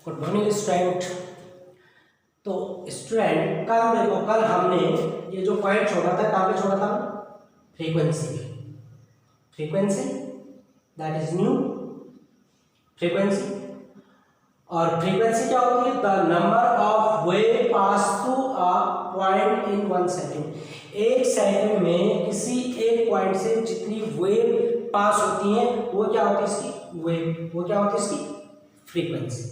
Good morning student. तो student कल देखो, कल हमने ये जो पॉइंट छोड़ा था कहाँ पे छोड़ा था? फ्रीक्वेंसी पे। Frequency that is new frequency. और फ्रीक्वेंसी क्या होती है? The number of wave pass through a point in 1 second. एक सेकंड में किसी एक पॉइंट से जितनी वेव पास होती है वो क्या होती है? इसकी वेव, वो क्या होती है? इसकी फ्रीक्वेंसी।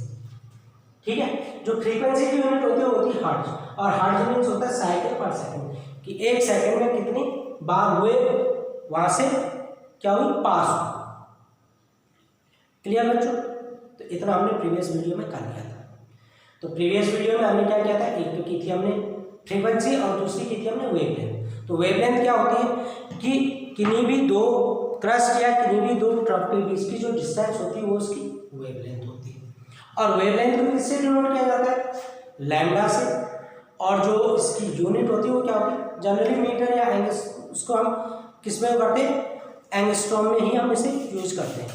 ठीक है, जो फ्रीक्वेंसी की यूनिट होती है वो होती है हर्ट्ज, और हर्ट्ज मींस होता है साइकिल पर सेकंड, कि एक सेकंड में कितनी बार वेव वहां से क्या हुई? पास हुई। क्लियर बच्चों? तो इतना हमने प्रीवियस वीडियो में कर लिया था। तो प्रीवियस वीडियो में हमने क्या किया था? एक तो की थी हमने फ्रीक्वेंसी और दूसरी की थी हमने वेवलेंथ। तो वेवलेंथ क्या होती है कि किन्हीं भी दो क्रस्ट या किन्हीं भी दो ट्रफ के बीच की जो डिस्टेंस होती है वो उसकी वेवलेंथ होती है। और वेवलेंथ को किससे डिनोट किया जाता है? लैम्डा से। और जो इसकी यूनिट होती है वो क्या होती है? जनरली मीटर या उसको हम किस में करते हैं? एंगस्ट्रॉम में ही हम इसे यूज करते हैं।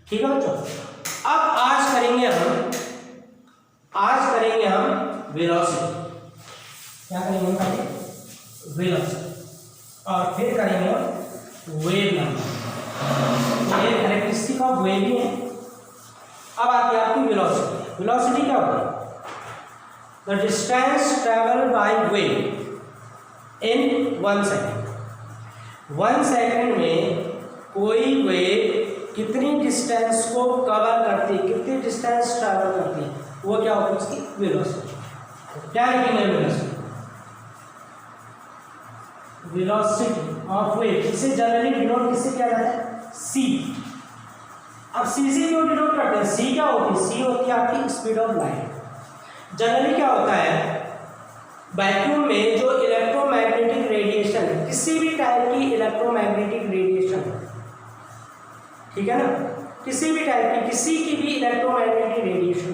ठीक है बच्चों, अब आज करेंगे हम वेलोसिटी। क्या करेंगे हम? वेलोसिटी। और फिर करेंगे हम वेव नंबर। ये कैरेक्टरिस्टिक ऑफ वेव ही है। अब आती है आपकी वेलोसिटी। वेलोसिटी क्या होता है? The distance travel by wave in 1 second. 1 second में कोई वेव कितनी डिस्टेंस को कवर करती है, कितनी डिस्टेंस ट्रैवल करती है, वो क्या होती है? उसकी वेलोसिटी। क्या लिखेंगे? वेलोसिटी। वेलोसिटी ऑफ वेव, इसे जनरली डिनोट किससे किया जाता है? c। अब c से क्यों डिनोट करते हैं? c क्या होती है? c होती है आपकी स्पीड ऑफ लाइट। जनरली क्या होता है, वैक्यूम में जो इलेक्ट्रोमैग्नेटिक रेडिएशन, किसी भी टाइप की इलेक्ट्रोमैग्नेटिक रेडिएशन, ठीक है ना, किसी भी टाइप की, किसी की भी इलेक्ट्रोमैग्नेटिक रेडिएशन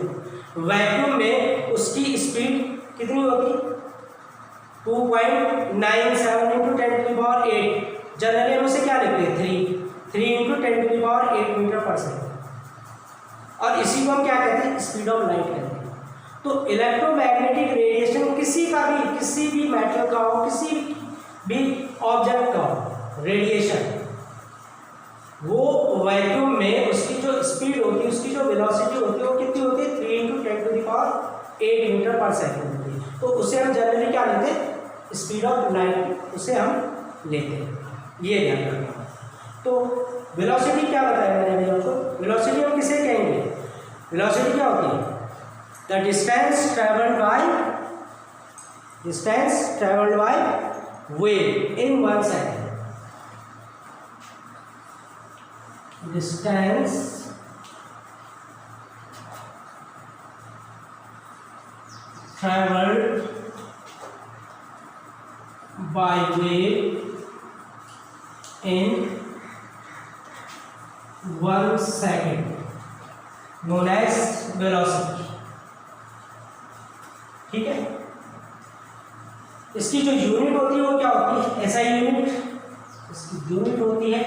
वैक्यूम में उसकी स्पीड कितनी होती है? 2.97 × 10⁸। जनरली हम उसे क्या लिखते हैं? 3 × 10⁸ मीटर पर सेकेंड। और इसी को हम क्या कहते हैं? स्पीड ऑफ लाइट कहते हैं। तो इलेक्ट्रोमैग्नेटिक रेडिएशन किसी का भी, किसी भी मेटल का हो, किसी भी ऑब्जेक्ट का हो, रेडिएशन, वो वैक्यूम में उसकी जो स्पीड होती है, उसकी जो वेलोसिटी होती है वो कितनी होती है? 3 × 10⁸ मीटर पर सेकेंड होती है। तो उसे हम जनरली क्या लेते हैं? स्पीड ऑफ लाइट, उसे हम लेते हैं। ये ध्यान रखना। तो वेलोसिटी क्या बताया मैंने अभी आपको? वेलोसिटी हम किसे कहेंगे? वेलोसिटी क्या होती है? The distance travelled by wave in 1 second. Distance traveled by wave in 1 second known as velocity। ठीक है, इसकी जो यूनिट होती है वो क्या होती है? ऐसा यूनिट, इसकी यूनिट होती है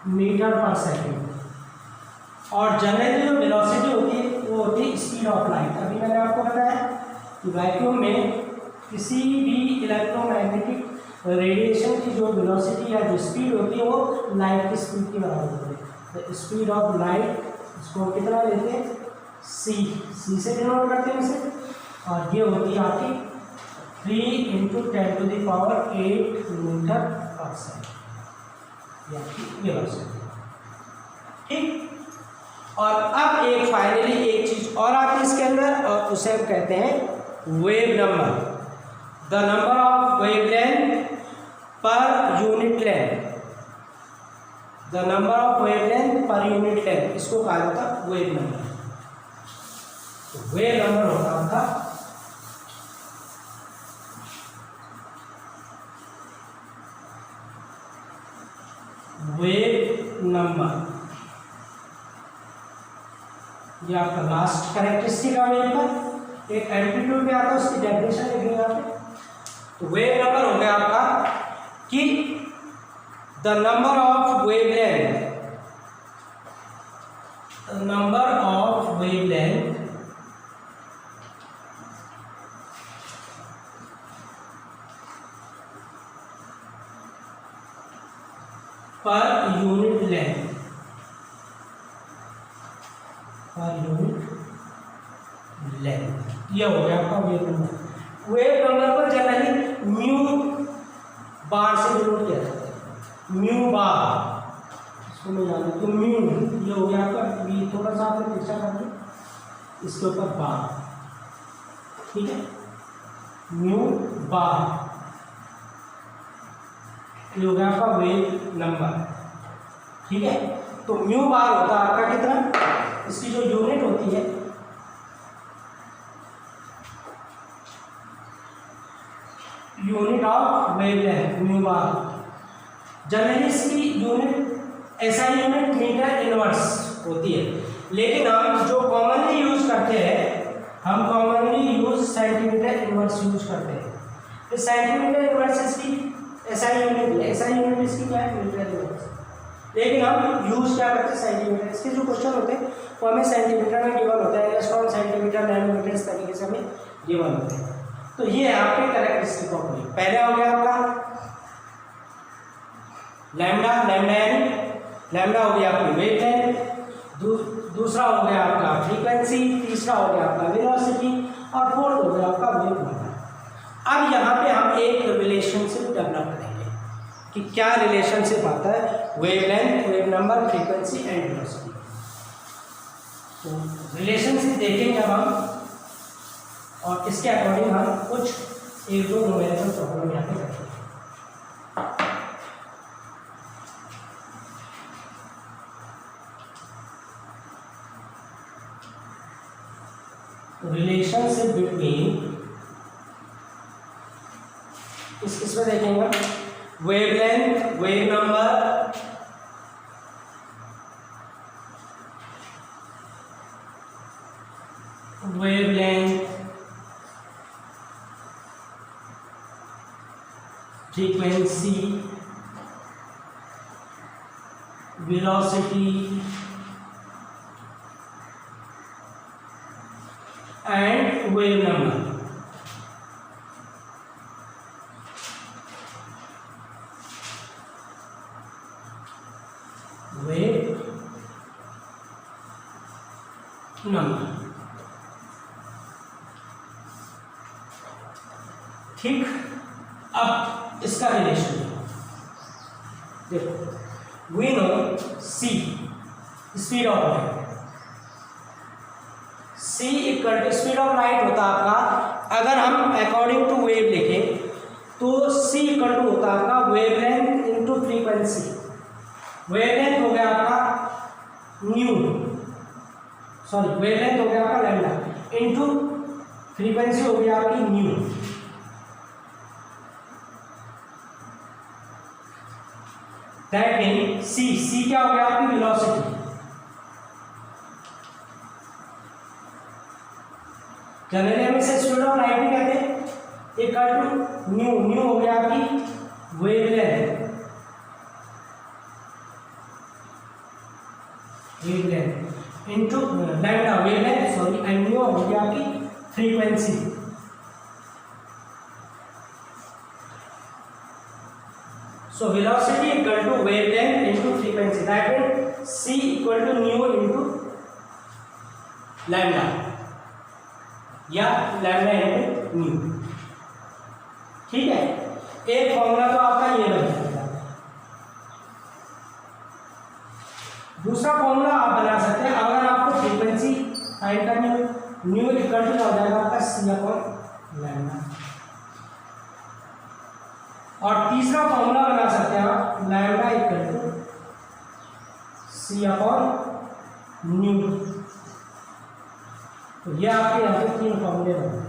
मीटर पर सेकेंड। और जनरली जो वेलोसिटी होती है वो होती है स्पीड ऑफ लाइट। अभी मैंने आपको बताया कि वैक्यूम में किसी भी इलेक्ट्रोमैग्नेटिक रेडिएशन की जो वेलोसिटी या जो स्पीड होती है वो लाइट की स्पीड की बराबर होती है। द स्पीड ऑफ लाइट, इसको कितना लेते हैं? c से डिनोट करते हैं इसे। और ये होती है आपकी 3 × 10⁸ मीटर पर सेकेंड, ठीक। और अब एक फाइनली एक चीज और आती है इसके अंदर, और उसे हम कहते हैं wave number. The number of wavelength per unit length. The number of wavelength per unit length, इसको कहा जाता है वेव नंबर। तो वेव नंबर होता था वेव नंबर। ये आपका लास्ट कैरेक्टरिस्टिक आ गया पर एक एम्पलीट्यूड में आता है, उसकी डेफिनेशन लिखेंगे यहाँ पे। तो वेव नंबर हो गया आपका कि the number of wavelength number of wavelength per unit length, per unit length, यह हो गया आपका वेव नंबर। वेव नंबर को जनरली म्यू बार से डिनोट किया जाता है, म्यू बार, इसको मैं जान तो म्यू, ये हो गया आपका वी, थोड़ा सा आपने पीछा कर दिया इसके ऊपर बार, ठीक है, म्यू बार, ये हो गया आपका वेव नंबर, ठीक है। तो म्यू बार होता है आपका कितना, इसकी जो यूनिट होती है unit of wavelength, mu bar. Generally इसकी unit SI unit metre inverse होती है, लेकिन हम जो कॉमनली यूज करते हैं, हम commonly use centimetre inverse use करते हैं। तो सेंटीमीटर इनवर्स इसकी एसआई यूनिट है, एसआई यूनिट इसकी क्या है, मीटर इनवर्स, लेकिन हम यूज क्या करते हैं, सेंटीमीटर। इसके जो क्वेश्चन होते हैं वो हमें सेंटीमीटर में गिवन होता है, इलेक्ट्रॉन सेंटीमीटर, नैनोमीटर, इस तरीके से हमें गिवन होते हैं। तो ये है आपके कैरेक्टरिस्टिक ऑफ वेव। पहले हो गया आपका लैम्डा, लैम्डा यानी लैम्डा हो गया आपकी वेवलेंथ, दूसरा हो गया आपका फ्रीक्वेंसी, तीसरा हो गया आपका वेलोसिटी, और फोर्थ हो गया आपका वेव नंबर। अब यहाँ पे हम एक रिलेशनशिप डेवलप करेंगे कि क्या रिलेशनशिप आता है wavelength, wave number, frequency and velocity. तो रिलेशनशिप देखेंगे अब हम, और इसके अकॉर्डिंग हम कुछ एक दो न्यूमेरिकल प्रॉब्लम यहाँ पे करेंगे। रिलेशनशिप बिटवीन, इसमें देखेंगे wavelength, wave number, wavelength, frequency, velocity and wave number. Wave number, ठीक। अब इसका रिलेशन देखो, we know c speed of light, c equal to speed of light होता है आपका, अगर हम अकॉर्डिंग टू वेव लिखें तो सी इक्वल टू होता है आपका वेवलेंथ इनटू फ्रीक्वेंसी। वेवलेंथ हो गया आपका न्यू, सॉरी वेवलेंथ हो गया आपका लैम्डा, इनटू फ्रीक्वेंसी हो गया आपकी न्यू। दैट मीन सी क्या हो गया आपकी वेलोसिटी, जनरली हम इसे स्पीड ऑफ लाइट भी कहते हैं, इक्वल टू न्यू हो गया आपकी wavelength, wavelength into lambda, wavelength sorry, and new हो गया आपकी frequency. So velocity equal to wavelength into frequency. That means c equal to nu into lambda या lambda into nu, ठीक है। एक फॉर्मूला तो आपका ये बन जाएगा। दूसरा फॉर्मूला आप बना सकते हैं, अगर आपको फ्रीक्वेंसी फाइंड करनी हो, न्यू इक्वल टू हो जाएगा आपका सी अपॉन लैम्डा। और तीसरा फॉर्मूला बना सकते हैं आप, lambda equal to c upon nu. तो ये आपके यहाँ पे तीन फॉर्मूले बने,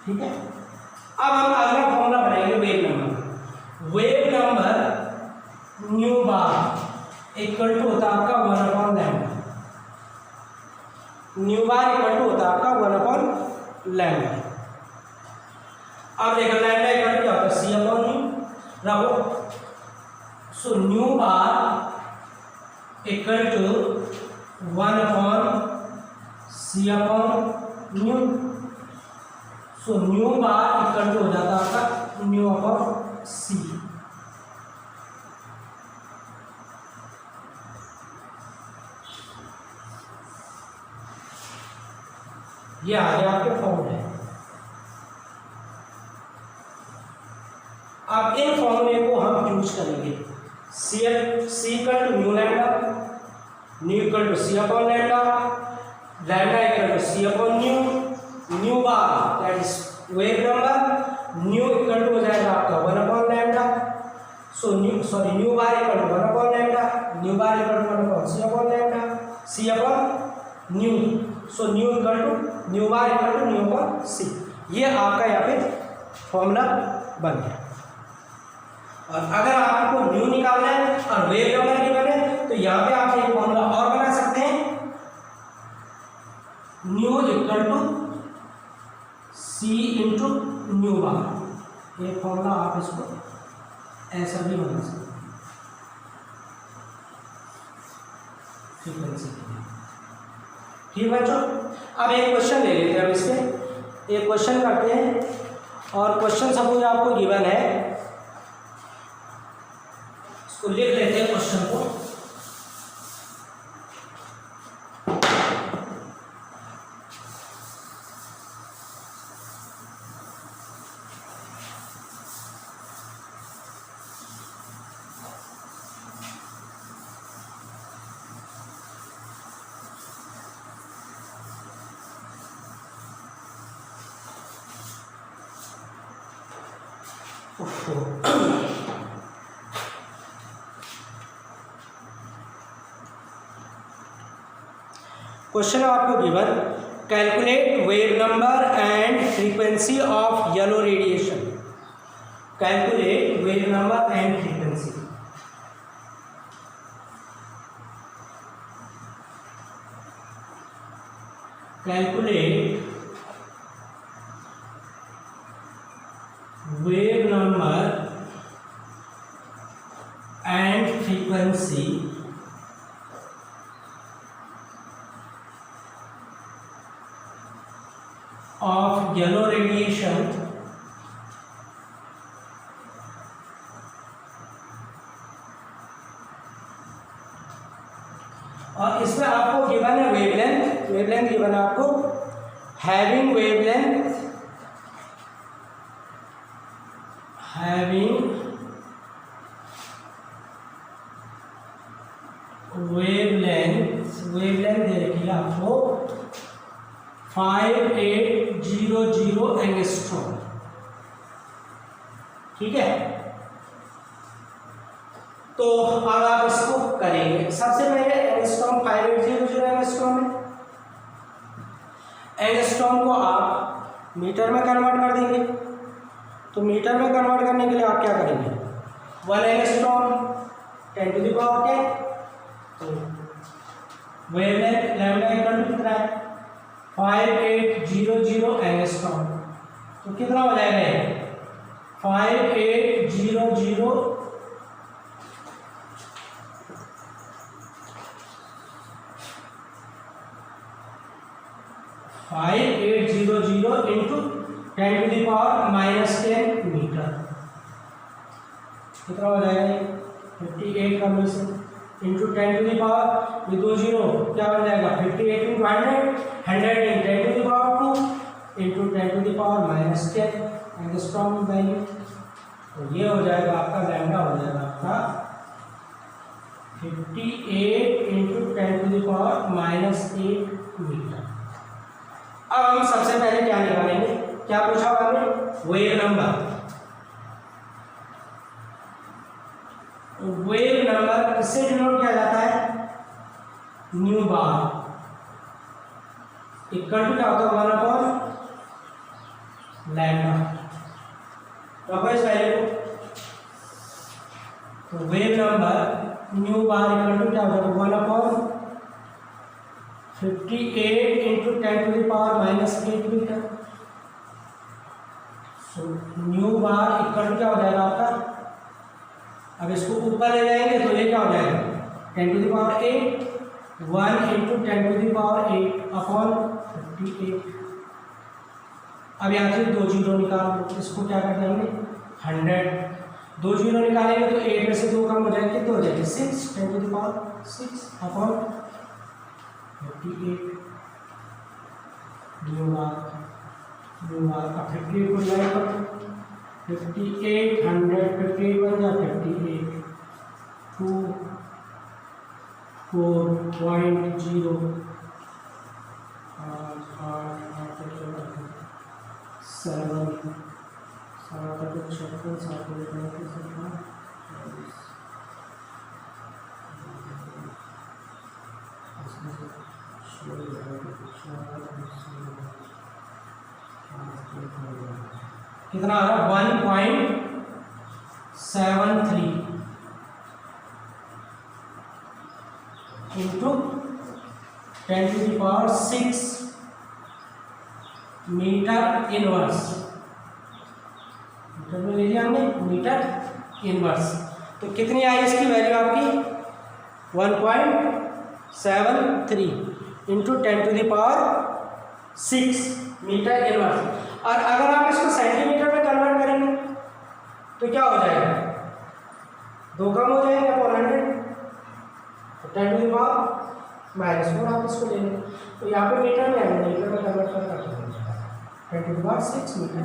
ठीक है। अब हम अगला फॉर्मूला बनाएंगे wave number. Wave number nu bar equal to होता है आपका 1 upon lambda, nu bar equal to होता है आपका 1 अपॉन लैम्डा। अब देखो लैम्डा इक्वल टू क्या होता है, सी अपॉन न्यू रखो, so nu bar equal to 1/c/न्यू। So nu bar equal to हो जाता है आपका न्यू/c। ये आगे आपके फॉर्मूले हैं। अब इन फॉर्मूले को हम यूज करेंगे। C equal to nu lambda, nu equal to c/लैम्डा, लैम्डा इक्वल टू c/न्यू, nu bar that is wave number, nu equal to हो जाएगा आपका 1/लैम्डा। So nu bar equal to 1/लैम्डा, न्यू बार इक्वल टू 1/c/लैम्डा, c/न्यू। So nu equal to nu bar equal to न्यू/c। ये आपका यहाँ पे फॉर्मूला बन गया। और अगर आपको न्यू निकालना है और वेव नंबर गिवन है तो यहाँ पे आप एक फॉर्मूला और बना सकते हैं, nu equal to c into nu bar. ये फॉर्मूला आप इसको ऐसा भी बना सकते हैं फ्रीक्वेंसी के लिए। ठीक बच्चों, अब एक क्वेश्चन ले लेते हैं। हम इससे एक क्वेश्चन करते हैं और क्वेश्चन सपोज आपको गिवन है, इसको लिख लेते हैं क्वेश्चन को। क्वेश्चन आपको given, calculate wave number and frequency of yellow radiation. Calculate wave number and frequency. Calculate wave number and frequency of yellow radiation और इसमें आपको गिवन है वेवलेंथ गिवन है आपको, having wavelength दे रखी है आपको 5800 एंगस्ट्रॉम। ठीक है, तो अब आप इसको करेंगे। सबसे पहले एंगस्ट्रॉम 5800 एंगस्ट्रॉम है। एंगस्ट्रॉम को आप मीटर में कन्वर्ट कर देंगे। तो मीटर में कन्वर्ट करने के लिए आप क्या करेंगे, 1 एंगस्ट्रॉम 10⁻10। तो वेवलेंथ लैम्डा इक्वल टू कितना है, 5800 एंगस्ट्रॉम। तो कितना हो जाएगा, 5800 इंटू 10⁻−10 मीटर। कितना हो जाएगा, 58 का में से इंटू 10⁻, ये 2 जीरो क्या बन जाएगा, 58 इंटू 100 इन 10⁻² इंटू 10⁻−10 एंगस्ट्रॉम वैल्यू। तो ये हो जाएगा आपका लैम्डा, हो जाएगा आपका 58 इंटू 10⁻−8 मीटर। अब हम सबसे पहले क्या निकालेंगे, क्या पूछा हमने, वेव नंबर। वेव नंबर किससे डिनोट किया जाता है, न्यू बार इक्वल टू क्या होता है, 1/लैम्डा। रखो इस वैल्यू को। तो wave number nu bar equal to क्या हो जाएगा, 1/58 into 10⁻−8 metre. So nu bar equal to क्या हो जाएगा आपका, अब इसको ऊपर ले जाएंगे तो ये क्या हो जाएगा 10 to the power 8 1 into 10 to the power 8 upon 58। अब यहाँ से 2 जीरो निकाल लो, इसको क्या कर देंगे 100। 2 जीरो निकालेंगे तो 8 में से 2 कम हो जाएंगे, कितने हो जाएंगे 6 10 to the power 6 upon 58 nu mark का 58 को डिवाइड करो 58 100 58 बन जाए 58 2 4.0 7 कितना आ रहा 1.73 into 10 to the power 6 metre inverse. Metre में ले लिया हमने मीटर इनवर्स। तो कितनी आई इसकी वैल्यू आपकी 1.73 into 10 to the power 6 metre inverse. और अगर आप इसको सेंटीमीटर में कन्वर्ट करेंगे तो क्या हो जाएगा 2 कम हो जाएंगे अपॉन 100 तो 10 टू द पावर -4 आप इसको ले लें तो यहाँ पे मीटर में आएंगे, मीटर में कन्वर्ट कर 10 टू द पावर 6 मीटर।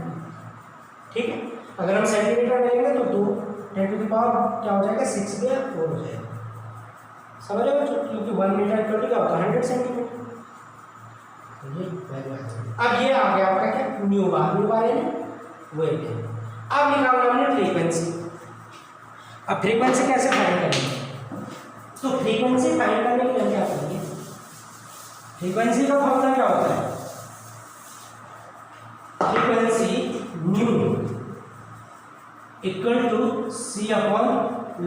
ठीक है, अगर हम सेंटीमीटर में लेंगे तो 10 टू द पावर क्या हो जाएगा 6 में 4 हो जाएगा। समझ रहे हो, क्योंकि 1 मीटर इक्वल क्या होता है 100 सेंटीमीटर। अब ये आ गया आपका क्या न्यू बार है वो एक है। अब निकालना हमने फ्रीक्वेंसी। अब फ्रीक्वेंसी कैसे फाइंड करेंगे, तो फ्रीक्वेंसी फाइंड करने के लिए क्या करेंगे, फ्रीक्वेंसी का फॉर्मूला क्या होता है, frequency nu equal to c upon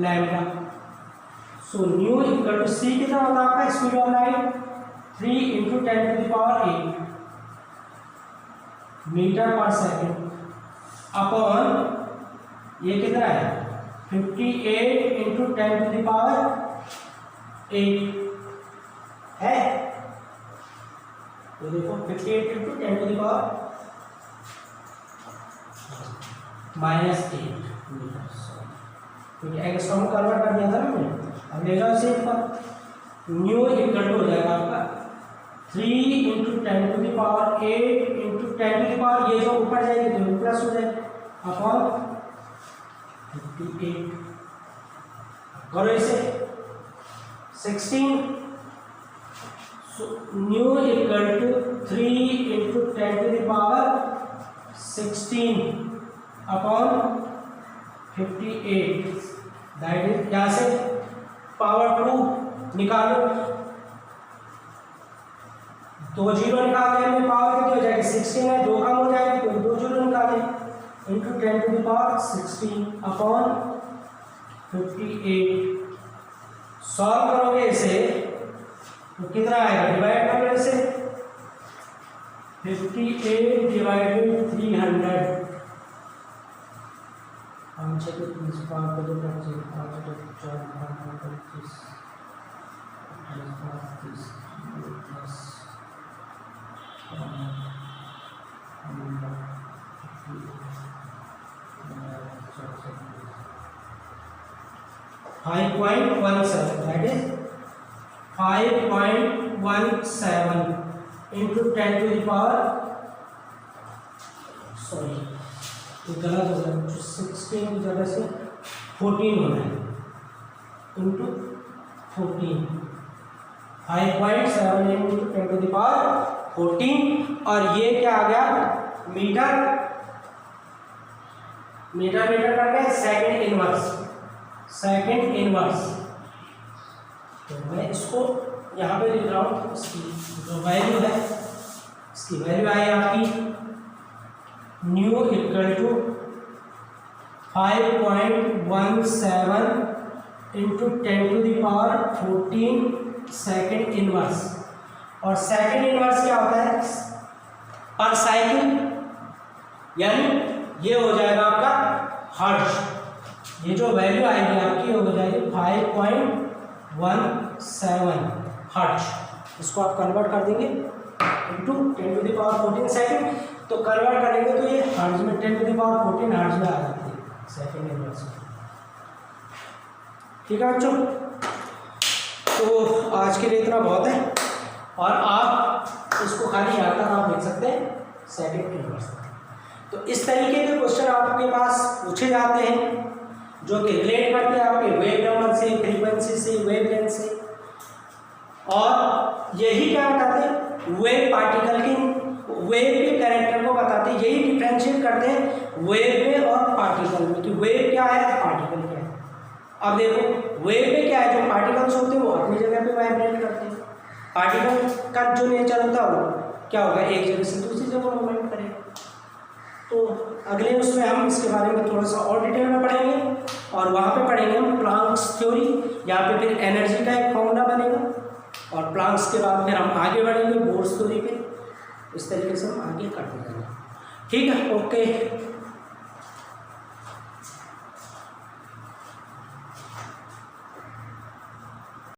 lambda. So nu equal to c कितना होता है आपका speed of light 3 into 10 to the power 8 metre पर सेकेंड अपॉन ये कितना है 58 इंटू 10 टू द पावर 8 है। तो देखो 58 into 10 to the power -8 metre. क्योंकि एक्स्ट्रा में कन्वर्ट कर दिया था ना मैंने। अब ले जाओ इसे पर न्यू इक्वल टू हो जाएगा आपका 3 into 10 to the power 8 into 10 to the power ये जो ऊपर जाएगी तो प्लस हो जाएगा अपॉन 58। करो इसे 16 nu equal to 3 into 10 to the power 16 upon 58। That is यहाँ से पावर 2 निकालो, 2 जीरो निकालते हैं पावर कितनी हो जाएगी 16 है, 2 कम हो जाएगी तो 2 जीरो निकालें into 10 to the power 16 upon 58। Solve करोगे इसे तो कितना आएगा, डिवाइड करोगे इसे 58 डिवाइडेड 300 हम चेक 30 5 को 2 25 5 को 4 5 को 25 30 10 5.17 that is 5.17 into 10 to the power sorry ये गलत हो गया 16 की जगह से 14 होना है into 14 5.7 into 10 to the power 14 और ये क्या आ गया मीटर मीटर मीटर करके सेकंड इनवर्स। तो मैं इसको यहाँ पे लिख रहा हूँ, इसकी जो वैल्यू है इसकी वैल्यू आई आपकी nu equal to 5.17 into 10 to the power 14 second inverse. और सेकंड इनवर्स क्या होता है पर साइकिल, यानी ये हो जाएगा आपका हर्ट्ज। ये जो वैल्यू आएगी आपकी हो जाएगी 5.17 हर्ट्ज। इसको आप कन्वर्ट कर देंगे इंटू 10⁻14 सेकेंड, तो कन्वर्ट करेंगे तो ये हर्ट्ज में 10⁻14 हर्ट्ज में आ जाती है सेकेंड इनवर्स। ठीक है बच्चों, तो आज के लिए इतना बहुत है, और आप इसको खाली याद कर आप लिख सकते हैं सेकेंड इनवर्स। तो इस तरीके के क्वेश्चन आपके पास पूछे जाते हैं जो कि रिलेट करते हैं आपके वेव नंबर से, फ्रीक्वेंसी से, वेवलेंथ से, और यही क्या बताते हैं वेव पार्टिकल के वेव के कैरेक्टर को बताते हैं, यही डिफ्रेंशिएट करते हैं वेव में और पार्टिकल में कि वेव क्या है, पार्टिकल क्या है। अब देखो वेव में क्या है, जो पार्टिकल्स होते हैं वो अपनी जगह पे वाइब्रेट करते हैं, पार्टिकल का जो नेचर होता है वो क्या होगा, एक जगह से दूसरी जगह मूवमेंट करेगा। तो अगले उसमें हम इसके बारे में थोड़ा सा और डिटेल में पढ़ेंगे, और वहाँ पे पढ़ेंगे हम प्लांक्स थ्योरी, यहाँ पे फिर एनर्जी का एक फॉर्मूला बनेगा, और प्लांक्स के बाद फिर हम आगे बढ़ेंगे बोर्स थ्योरी पे। इस तरीके से हम आगे करते जाएंगे। ठीक है, ओके।